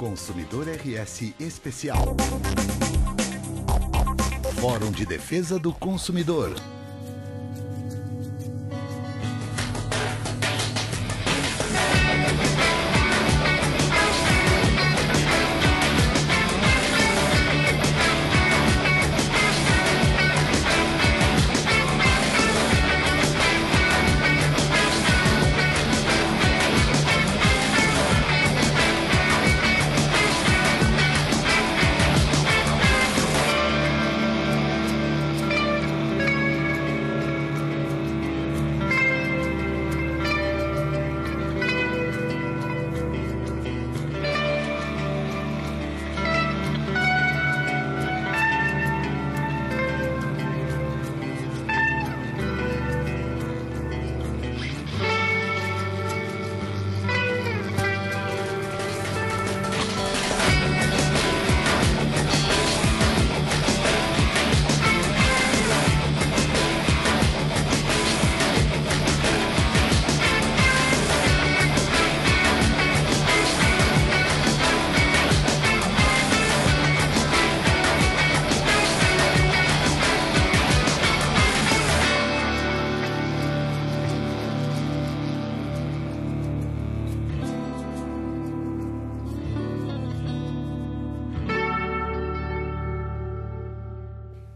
Consumidor RS Especial. Fórum de Defesa do Consumidor.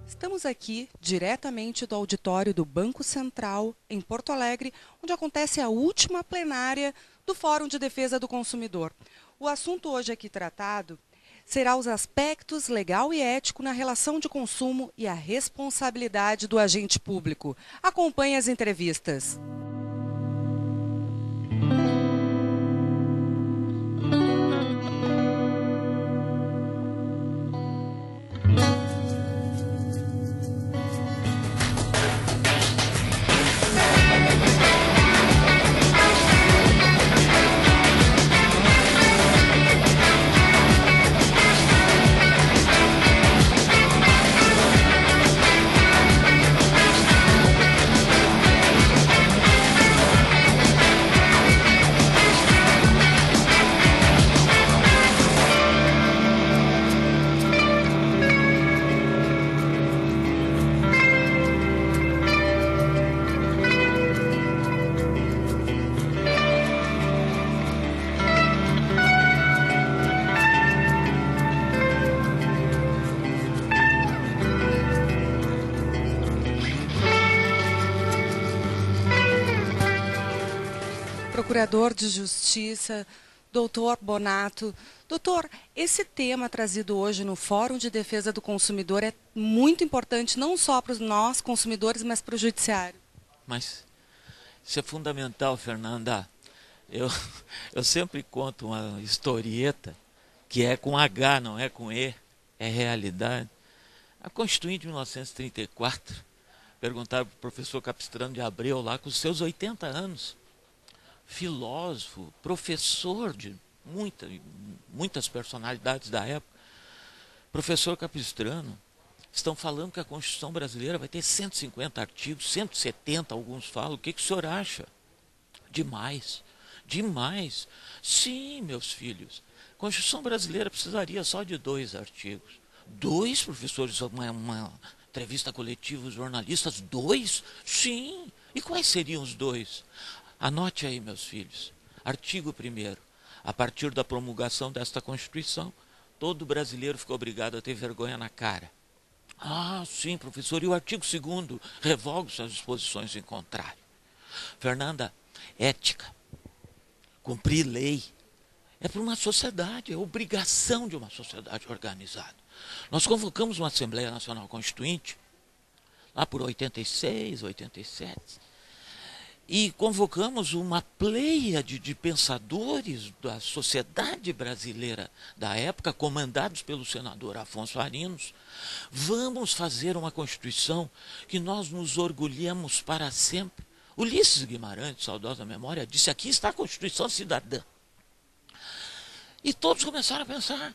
Estamos aqui diretamente do auditório do Banco Central, em Porto Alegre, onde acontece a última plenária do Fórum de Defesa do Consumidor. O assunto hoje aqui tratado será os aspectos legal e ético na relação de consumo e a responsabilidade do agente público. Acompanhe as entrevistas. Procurador de Justiça, doutor Bonato. Doutor, esse tema trazido hoje no Fórum de Defesa do Consumidor é muito importante, não só para nós consumidores, mas para o judiciário. Mas isso é fundamental, Fernanda. Eu sempre conto uma historieta que é com H, não é com E, é realidade. A Constituinte de 1934, perguntaram para o professor Capistrano de Abreu, lá com os seus 80 anos, filósofo, professor de muitas personalidades da época. Professor Capistrano, estão falando que a Constituição brasileira vai ter 150 artigos, 170 alguns falam. O que o senhor acha? Demais, demais. Sim, meus filhos, a Constituição brasileira precisaria só de 2 artigos. 2, professores, uma entrevista coletiva, os jornalistas, 2? Sim. E quais seriam os 2? Anote aí, meus filhos. Artigo 1º. A partir da promulgação desta Constituição, todo brasileiro ficou obrigado a ter vergonha na cara. Ah, sim, professor. E o artigo 2º? Revoga-se as disposições em contrário. Fernanda, ética, cumprir lei, é para uma sociedade, é obrigação de uma sociedade organizada. Nós convocamos uma Assembleia Nacional Constituinte, lá por 86, 87, e convocamos uma pleiade de pensadores da sociedade brasileira da época, comandados pelo senador Afonso Arinos. Vamos fazer uma Constituição que nós nos orgulhemos para sempre. Ulisses Guimarães, de saudosa memória, disse: aqui está a Constituição Cidadã. E todos começaram a pensar: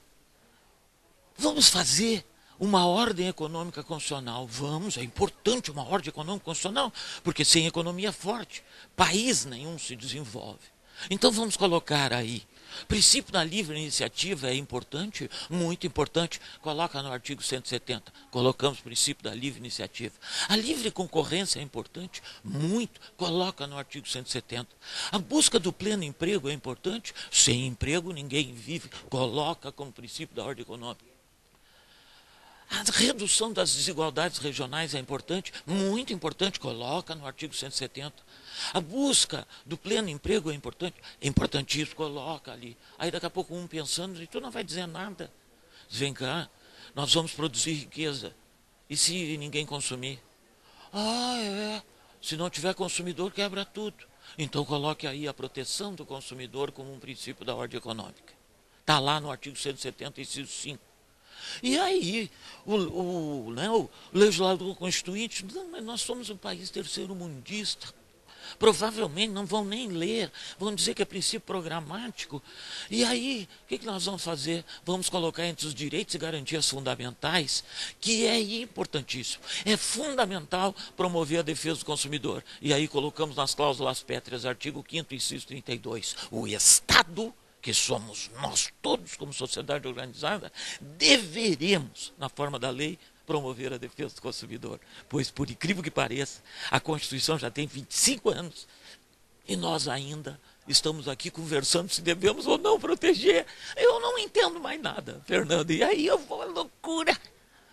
vamos fazer uma ordem econômica constitucional. Vamos, é importante uma ordem econômica constitucional, porque sem economia forte, país nenhum se desenvolve. Então vamos colocar aí Princípio da livre iniciativa é importante, muito importante. Coloca no artigo 170. Colocamos o princípio da livre iniciativa. A livre concorrência é importante, muito. Coloca no artigo 170. A busca do pleno emprego é importante. Sem emprego ninguém vive. Coloca como princípio da ordem econômica. A redução das desigualdades regionais é importante, muito importante, coloca no artigo 170. A busca do pleno emprego é importantíssimo, coloca ali. Aí daqui a pouco um pensando, e tu não vai dizer nada. Vem cá, nós vamos produzir riqueza. E se ninguém consumir? Se não tiver consumidor, quebra tudo. Então coloque aí a proteção do consumidor como um princípio da ordem econômica. Está lá no artigo 170, inciso 5. E aí, o legislador constituinte, não, mas nós somos um país terceiro-mundista. Provavelmente não vão nem ler, vão dizer que é princípio programático. E aí, o que nós vamos fazer? Vamos colocar entre os direitos e garantias fundamentais, que é importantíssimo. É fundamental promover a defesa do consumidor. E aí colocamos nas cláusulas pétreas, artigo 5º, inciso 32, o Estado, que somos nós todos como sociedade organizada, deveremos, na forma da lei, promover a defesa do consumidor. Pois, por incrível que pareça, a Constituição já tem 25 anos e nós ainda estamos aqui conversando se devemos ou não proteger. Eu não entendo mais nada, Fernando, e aí eu vou à loucura.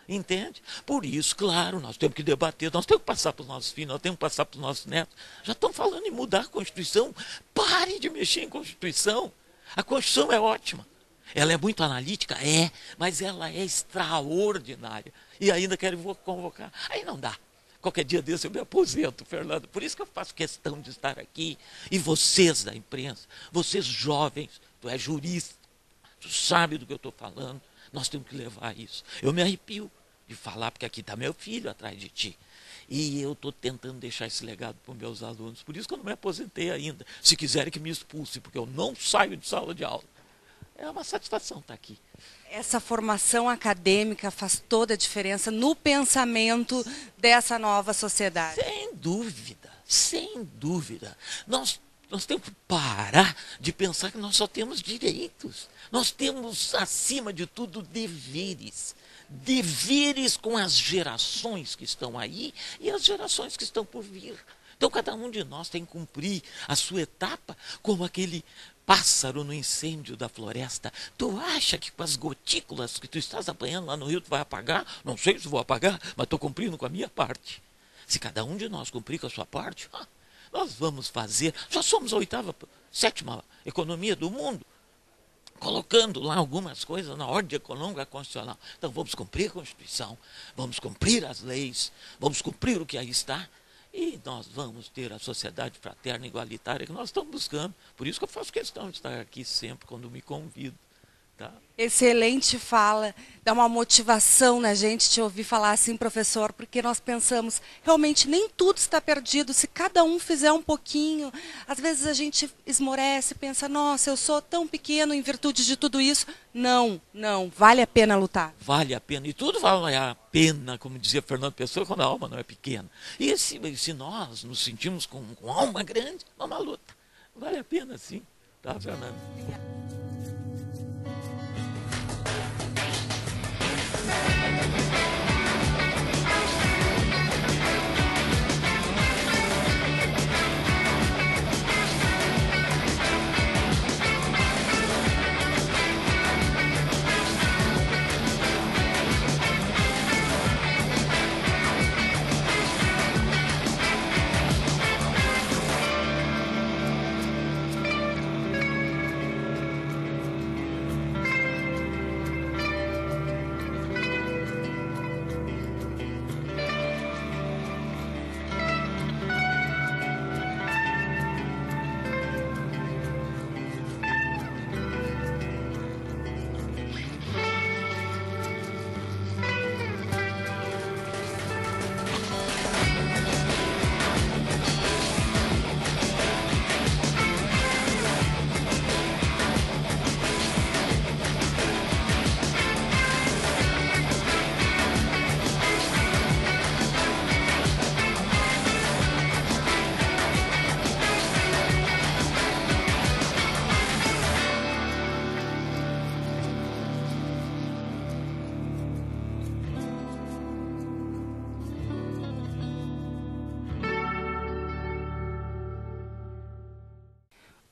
Entende? Por isso, claro, nós temos que debater, nós temos que passar para os nossos filhos, nós temos que passar para os nossos netos. Já estão falando em mudar a Constituição. Pare de mexer em Constituição. A Constituição é ótima. Ela é muito analítica? É, mas ela é extraordinária. E ainda querem convocar. Aí não dá. Qualquer dia desse eu me aposento, Fernando. Por isso que eu faço questão de estar aqui. E vocês da imprensa, vocês jovens, tu é jurista, tu sabe do que eu estou falando. Nós temos que levar isso. Eu me arrepio de falar, porque aqui está meu filho atrás de ti. E eu estou tentando deixar esse legado para os meus alunos. Por isso que eu não me aposentei ainda. Se quiserem que me expulsem, porque eu não saio de sala de aula. É uma satisfação estar aqui. Essa formação acadêmica faz toda a diferença no pensamento dessa nova sociedade. Sem dúvida, sem dúvida. Nós temos que parar de pensar que nós só temos direitos. Nós temos, acima de tudo, deveres. Deveres com as gerações que estão aí e as gerações que estão por vir. Então, cada um de nós tem que cumprir a sua etapa como aquele pássaro no incêndio da floresta. Tu acha que com as gotículas que tu estás apanhando lá no rio tu vai apagar? Não sei se vou apagar, mas estou cumprindo com a minha parte. Se cada um de nós cumprir com a sua parte, nós vamos fazer. Já somos a sétima economia do mundo, colocando lá algumas coisas na ordem econômica constitucional. Então vamos cumprir a Constituição, vamos cumprir as leis, vamos cumprir o que aí está. E nós vamos ter a sociedade fraterna e igualitária que nós estamos buscando. Por isso que eu faço questão de estar aqui sempre quando me convido. Tá? Excelente fala, dá uma motivação na gente te ouvir falar assim, professor, porque nós pensamos, realmente nem tudo está perdido, se cada um fizer um pouquinho. Às vezes a gente esmorece, pensa, nossa, eu sou tão pequeno em virtude de tudo isso. Não, vale a pena lutar. Vale a pena, e tudo vale a pena, como dizia Fernando Pessoa, quando a alma não é pequena. E se nós nos sentimos com alma grande, vamos à luta. Vale a pena sim, tá, Fernando?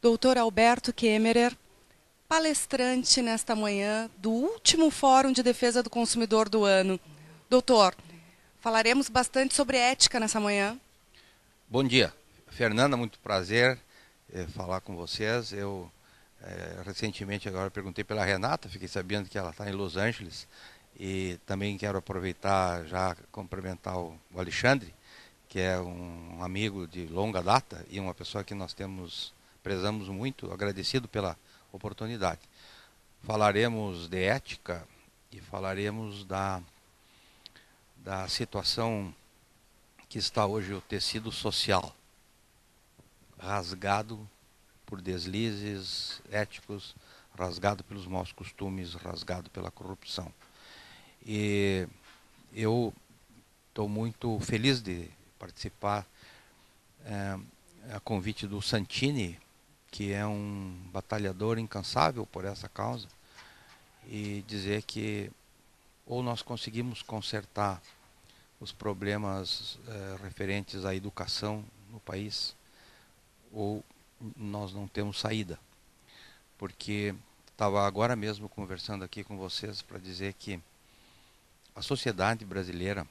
Doutor Alberto Kemmerer, palestrante nesta manhã do último Fórum de Defesa do Consumidor do ano. Doutor, falaremos bastante sobre ética nessa manhã. Bom dia. Fernanda, muito prazer falar com vocês. Eu recentemente agora perguntei pela Renata, fiquei sabendo que ela está em Los Angeles, e também quero aproveitar já cumprimentar o Alexandre, que é um amigo de longa data e uma pessoa que nós prezamos muito, agradecido pela oportunidade. Falaremos de ética e falaremos da situação que está hoje o tecido social, rasgado por deslizes éticos, rasgado pelos maus costumes, rasgado pela corrupção. E eu estou muito feliz de participar a convite do Santini, que é um batalhador incansável por essa causa, e dizer que ou nós conseguimos consertar os problemas referentes à educação no país, ou nós não temos saída. Porque estava agora mesmo conversando aqui com vocês para dizer que a sociedade brasileira,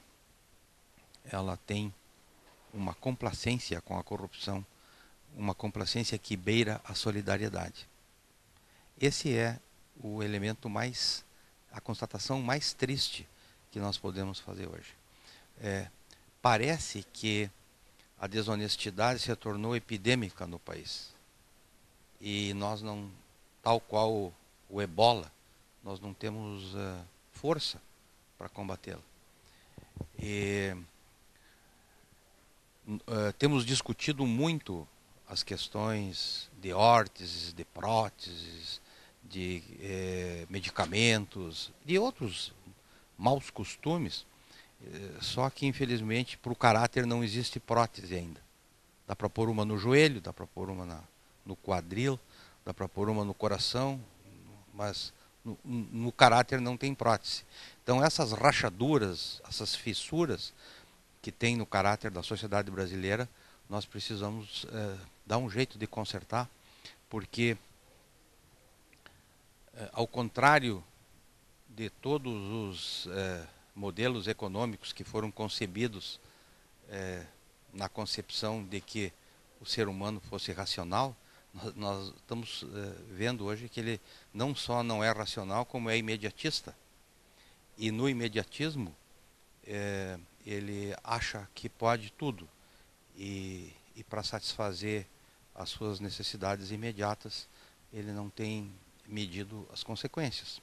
ela tem uma complacência com a corrupção, uma complacência que beira a solidariedade. Esse é o elemento a constatação mais triste que nós podemos fazer hoje. Parece que a desonestidade se tornou epidêmica no país. E nós não, tal qual o ebola, nós não temos força para combatê-la. E temos discutido muito as questões de órteses, de próteses, de medicamentos, de outros maus costumes, só que infelizmente para o caráter não existe prótese ainda. Dá para pôr uma no joelho, dá para pôr uma no quadril, dá para pôr uma no coração, mas no caráter não tem prótese. Então essas rachaduras, essas fissuras que tem no caráter da sociedade brasileira, nós precisamos dar um jeito de consertar, porque ao contrário de todos os modelos econômicos que foram concebidos na concepção de que o ser humano fosse racional, nós estamos vendo hoje que ele não só não é racional, como é imediatista. E no imediatismo, ele acha que pode tudo. E para satisfazer as suas necessidades imediatas, ele não tem medido as consequências.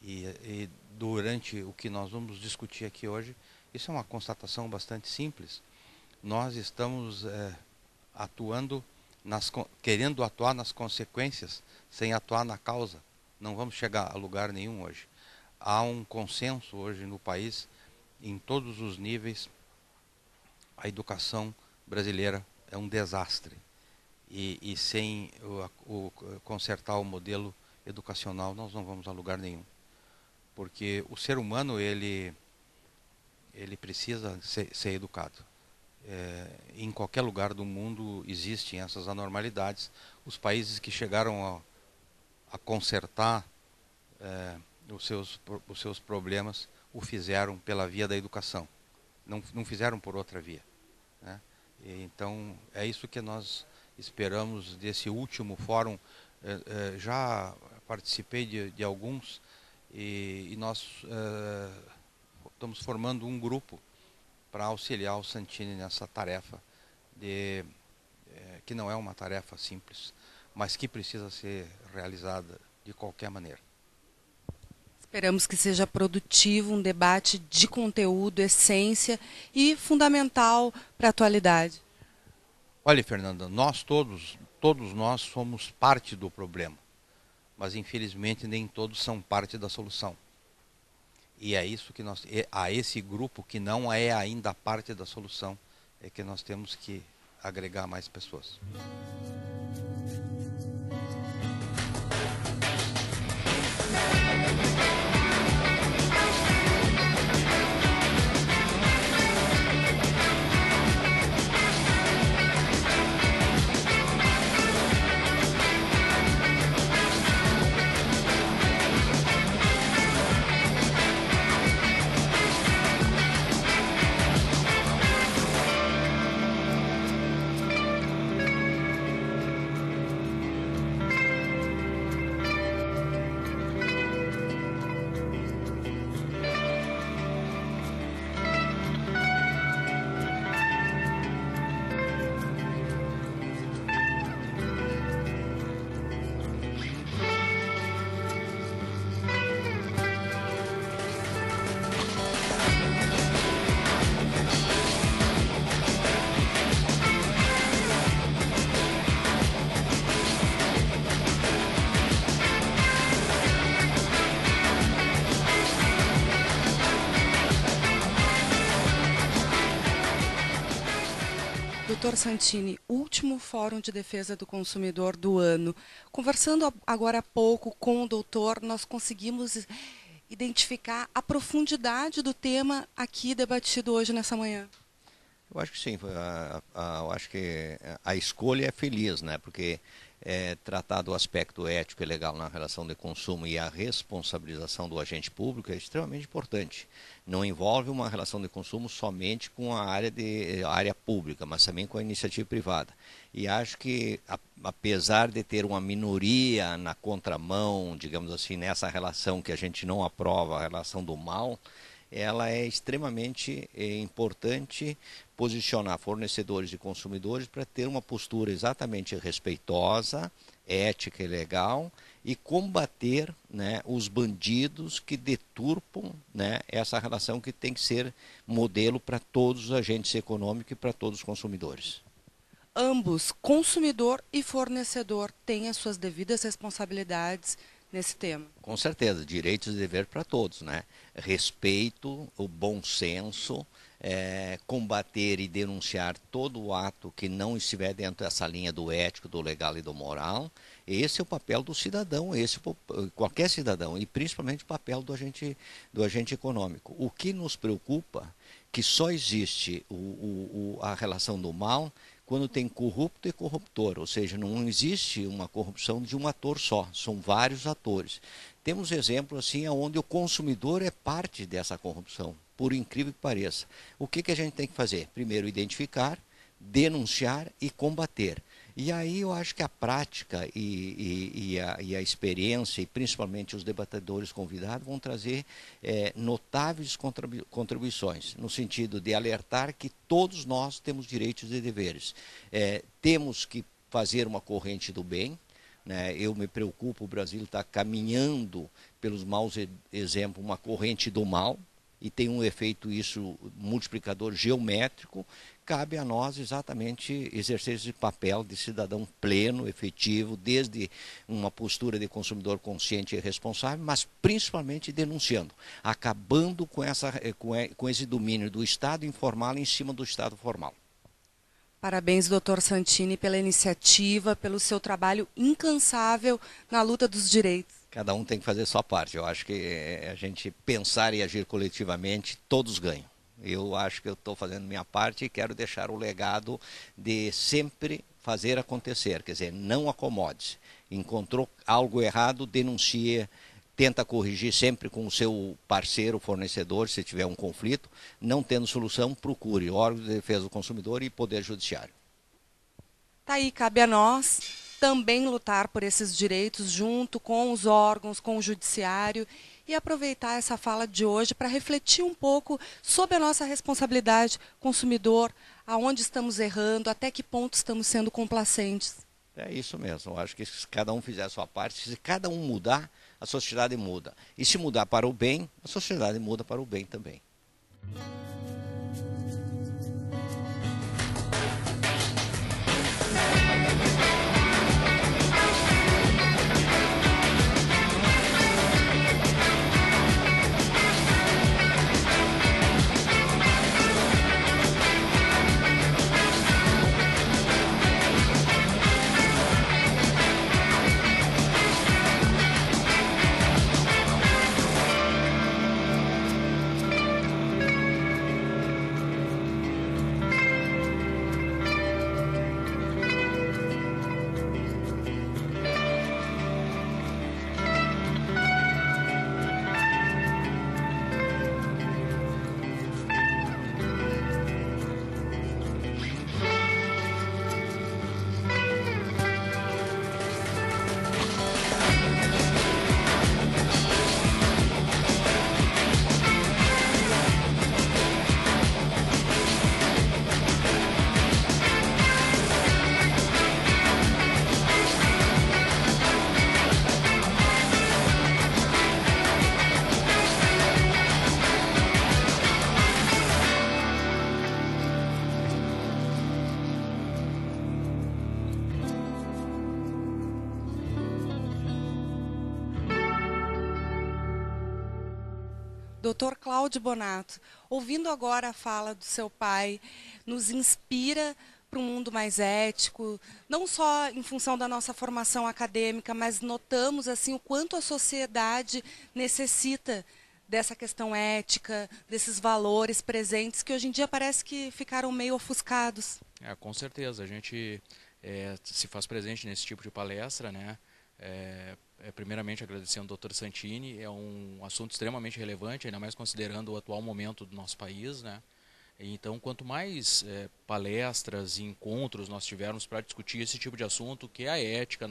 E durante o que nós vamos discutir aqui hoje, isso é uma constatação bastante simples. Nós estamos querendo atuar nas consequências, sem atuar na causa. Não vamos chegar a lugar nenhum hoje. Há um consenso hoje no país, em todos os níveis, a educação brasileira é um desastre. E sem consertar o modelo educacional, nós não vamos a lugar nenhum. Porque o ser humano, ele precisa ser educado. Em qualquer lugar do mundo existem essas anormalidades. Os países que chegaram a consertar os seus problemas o fizeram pela via da educação. Não fizeram por outra via, né? Então, é isso que nós esperamos desse último fórum. Já participei de alguns e nós estamos formando um grupo para auxiliar o Santini nessa tarefa, que não é uma tarefa simples, mas que precisa ser realizada de qualquer maneira. Esperamos que seja produtivo, um debate de conteúdo, essência e fundamental para a atualidade. Olha, Fernanda, todos nós somos parte do problema, mas infelizmente nem todos são parte da solução. E é isso que a esse grupo que não é ainda parte da solução, é que nós temos que agregar mais pessoas. Doutor Santini, último Fórum de Defesa do Consumidor do ano. Conversando agora há pouco com o doutor, nós conseguimos identificar a profundidade do tema aqui debatido hoje nessa manhã. Eu acho que sim, eu acho que a escolha é feliz, né? Porque tratar do aspecto ético e legal na relação de consumo e a responsabilização do agente público é extremamente importante. Não envolve uma relação de consumo somente com a área pública, mas também com a iniciativa privada. E acho que, apesar de ter uma minoria na contramão, digamos assim, nessa relação que a gente não aprova, a relação do mal, ela é extremamente importante posicionar fornecedores e consumidores para ter uma postura exatamente respeitosa, ética e legal e combater, né, os bandidos que deturpam, né, essa relação que tem que ser modelo para todos os agentes econômicos e para todos os consumidores. Ambos, consumidor e fornecedor, têm as suas devidas responsabilidades nesse tema. Com certeza, direitos e deveres para todos, né? Respeito, o bom senso, combater e denunciar todo o ato que não estiver dentro dessa linha do ético, do legal e do moral. Esse é o papel do cidadão, qualquer cidadão, e principalmente o papel do agente econômico. O que nos preocupa que só existe a relação do mal quando tem corrupto e corruptor, ou seja, não existe uma corrupção de um ator só, são vários atores. Temos exemplos assim onde o consumidor é parte dessa corrupção, por incrível que pareça. O que a gente tem que fazer? Primeiro, identificar, denunciar e combater. E aí eu acho que a prática e a experiência, e principalmente os debatedores convidados, vão trazer notáveis contribuições, no sentido de alertar que todos nós temos direitos e deveres. Temos que fazer uma corrente do bem, né? Eu me preocupo, o Brasil está caminhando pelos maus exemplos, uma corrente do mal, e tem um efeito isso multiplicador geométrico. Cabe a nós exatamente exercer esse papel de cidadão pleno, efetivo, desde uma postura de consumidor consciente e responsável, mas principalmente denunciando, acabando com esse domínio do Estado informal em cima do Estado formal. Parabéns, doutor Santini, pela iniciativa, pelo seu trabalho incansável na luta dos direitos. Cada um tem que fazer a sua parte. Eu acho que a gente pensar e agir coletivamente, todos ganham. Eu acho que eu estou fazendo minha parte e quero deixar o legado de sempre fazer acontecer. Quer dizer, não acomode-se. Encontrou algo errado, denuncie, tenta corrigir sempre com o seu parceiro, fornecedor, se tiver um conflito. Não tendo solução, procure órgãos de defesa do consumidor e Poder Judiciário. Tá aí, cabe a nós também lutar por esses direitos junto com os órgãos, com o judiciário e aproveitar essa fala de hoje para refletir um pouco sobre a nossa responsabilidade consumidor, aonde estamos errando, até que ponto estamos sendo complacentes. É isso mesmo, eu acho que se cada um fizer a sua parte, se cada um mudar, a sociedade muda. E se mudar para o bem, a sociedade muda para o bem também. Doutor Cláudio Bonato, ouvindo agora a fala do seu pai, nos inspira para um mundo mais ético, não só em função da nossa formação acadêmica, mas notamos assim o quanto a sociedade necessita dessa questão ética, desses valores presentes que hoje em dia parece que ficaram meio ofuscados. Com certeza, a gente se faz presente nesse tipo de palestra, né? Primeiramente agradecendo ao Dr. Santini, é um assunto extremamente relevante, ainda mais considerando o atual momento do nosso país, né? Então, quanto mais palestras e encontros nós tivermos para discutir esse tipo de assunto, que é a ética,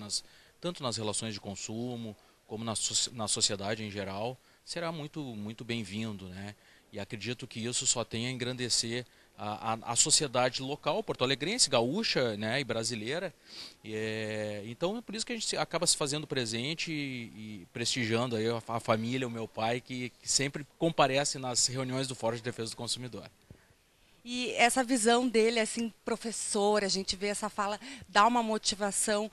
tanto nas relações de consumo, como na sociedade em geral, será muito bem-vindo, né? E acredito que isso só tem a engrandecer a sociedade local, porto-alegrense, gaúcha, né, e brasileira. Então é por isso que a gente acaba se fazendo presente e prestigiando aí a família, o meu pai, que sempre comparece nas reuniões do Fórum de Defesa do Consumidor. E essa visão dele, assim, professor, a gente vê essa fala, dá uma motivação,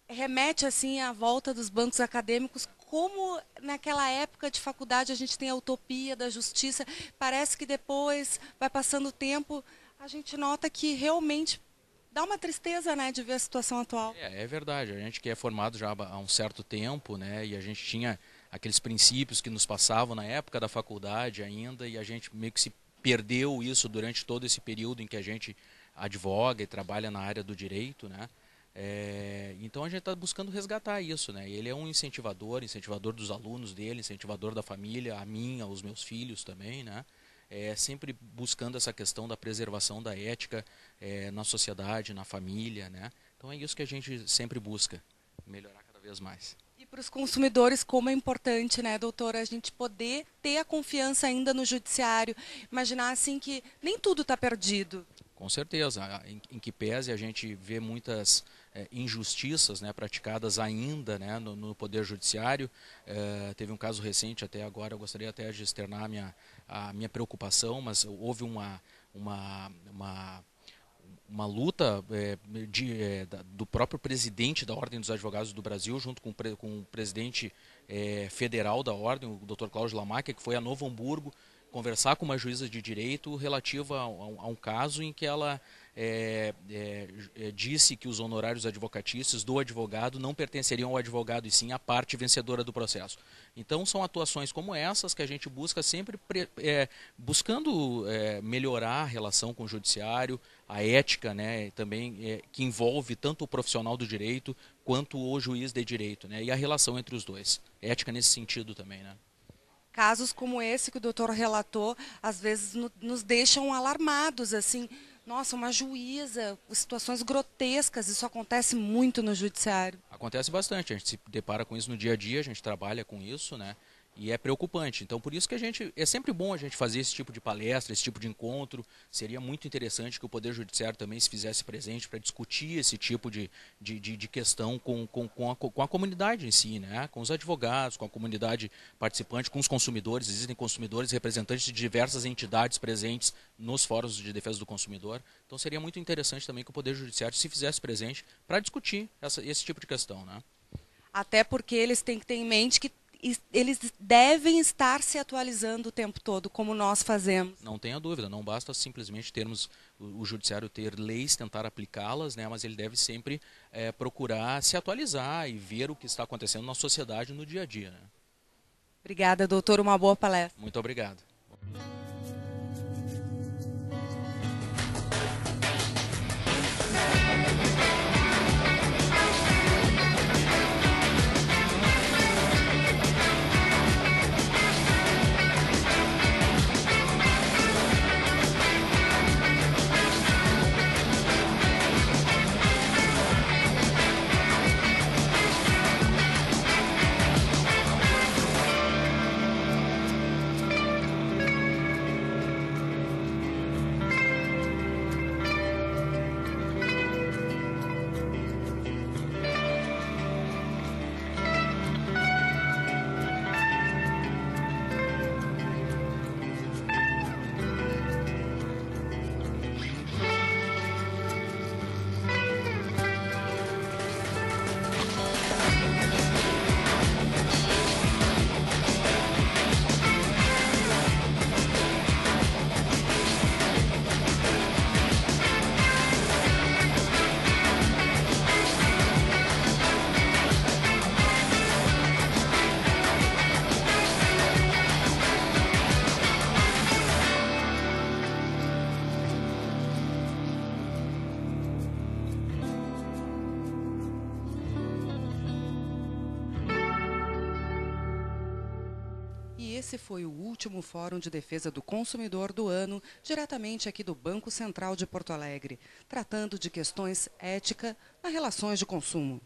remete assim à volta dos bancos acadêmicos, como naquela época de faculdade a gente tem a utopia da justiça, parece que depois vai passando o tempo, a gente nota que realmente dá uma tristeza, né, de ver a situação atual. É verdade, a gente que é formado já há um certo tempo, né, e a gente tinha aqueles princípios que nos passavam na época da faculdade ainda, e a gente meio que se perdeu isso durante todo esse período em que a gente advoga e trabalha na área do direito, né? Então a gente está buscando resgatar isso, né? Ele é um incentivador dos alunos dele, incentivador da família, a mim, aos meus filhos também, né? Sempre buscando essa questão da preservação da ética na sociedade, na família, né? Então é isso que a gente sempre busca, melhorar cada vez mais. E para os consumidores, como é importante, né, doutora, a gente poder ter a confiança ainda no judiciário, imaginar assim que nem tudo está perdido. Com certeza, em que pese a gente vê muitas injustiças, né, praticadas ainda, né, no Poder Judiciário. Teve um caso recente até agora, eu gostaria até de externar a minha preocupação, mas houve uma luta do próprio presidente da Ordem dos Advogados do Brasil, junto com o presidente federal da Ordem, o Dr. Cláudio Lamáquia, que foi a Novo Hamburgo conversar com uma juíza de direito relativa a um caso em que ela disse que os honorários advocatícios do advogado não pertenceriam ao advogado, e sim à parte vencedora do processo. Então são atuações como essas que a gente busca sempre buscando melhorar a relação com o judiciário, a ética, né, também que envolve tanto o profissional do direito quanto o juiz de direito, né, e a relação entre os dois. Ética nesse sentido também, né? Casos como esse que o doutor relatou, às vezes nos deixam alarmados, assim, nossa, uma juíza, situações grotescas, isso acontece muito no judiciário. Acontece bastante, a gente se depara com isso no dia a dia, a gente trabalha com isso, né? E é preocupante. Então, por isso que é sempre bom a gente fazer esse tipo de palestra, esse tipo de encontro. Seria muito interessante que o Poder Judiciário também se fizesse presente para discutir esse tipo de questão com a comunidade em si, né? Com os advogados, com a comunidade participante, com os consumidores. Existem consumidores, representantes de diversas entidades presentes nos fóruns de defesa do consumidor. Então, seria muito interessante também que o Poder Judiciário se fizesse presente para discutir esse tipo de questão, né? Até porque eles têm que ter em mente que eles devem estar se atualizando o tempo todo, como nós fazemos. Não tenha dúvida, não basta simplesmente termos o judiciário ter leis, tentar aplicá-las, né, mas ele deve sempre procurar se atualizar e ver o que está acontecendo na sociedade no dia a dia. Né? Obrigada, doutor. Uma boa palestra. Muito obrigado. esse foi o último Fórum de Defesa do Consumidor do ano, diretamente aqui do Banco Central de Porto Alegre, tratando de questões éticas nas relações de consumo.